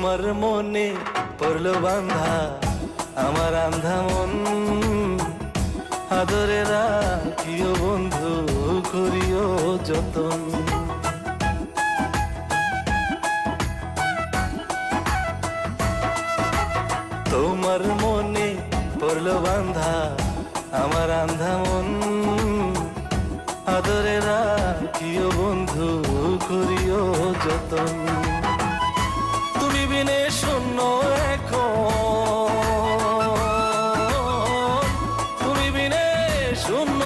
তোমার মনে পড়লো বান্ধা আমার আন্ধা মন, আদরে রাখিও বন্ধু করিও যতন। তোমার মনে পড়লো বান্ধা আমার আন্ধা মন, আদরে রাখিও বন্ধু করিও যতন।